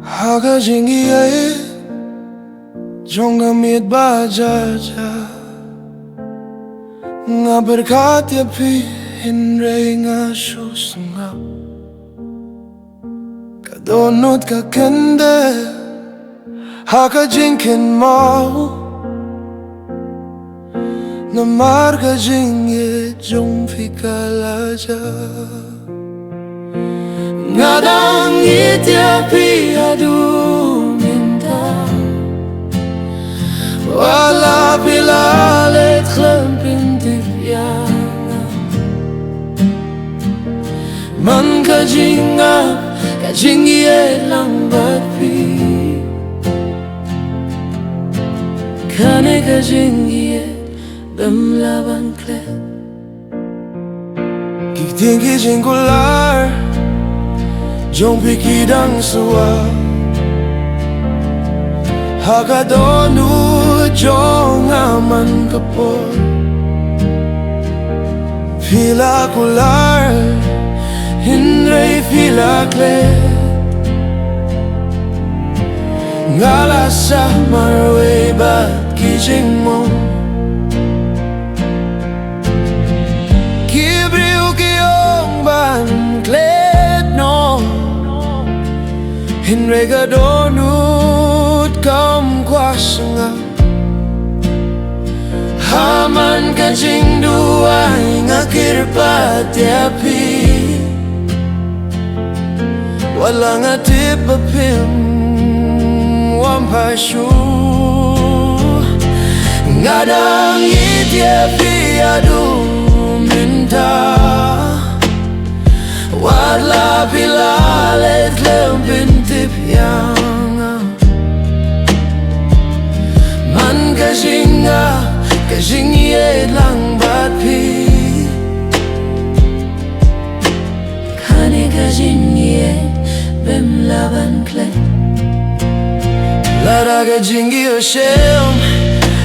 Haka jingi ae Jonga miet bajaja Nga berkat ya pi Hinre nga susungap Kadonot ka kende Haka jinkin mau Namar ka jingi Jong fikalaja Ngadang itya pi adu minta Wala pilalet klempintip yana Man ka jingi lang bat pi Kane ka jingi bemlaban klet Kiktingki jingkular Jong pikidang suwa Hakadonu jong aman kapor Fila kular Hinre fila klet Ngalasa marwe bat kijing mo Kibriu kiyong ban klet no Hinre gadonut kam kwasanga Haman kajing duay ngakirpat yapi Walang atip apim wampasyu Ngadang ityapi adu minta Wala pilalet lempintip yang Man kajingi lang bat pi Kani kajingi bemlaban klet Lara kajingi oshem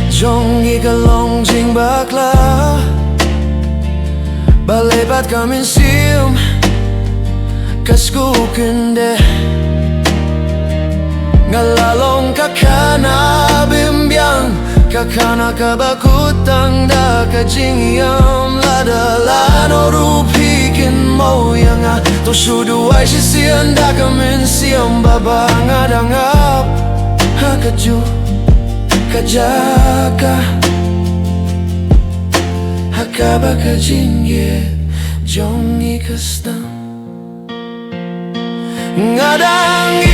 Jongi kalong jing bakla Balebat kamin sium Kaskukende Ngalalong kakana bimbyang Kakana kabakutang da kajingyam Ladalan o rupikin mo yanga Tosudu ay sisiyan da kamin siyang babangadangap Hakaju kajaka Hakaba kajingye Jongi kastam Ngadang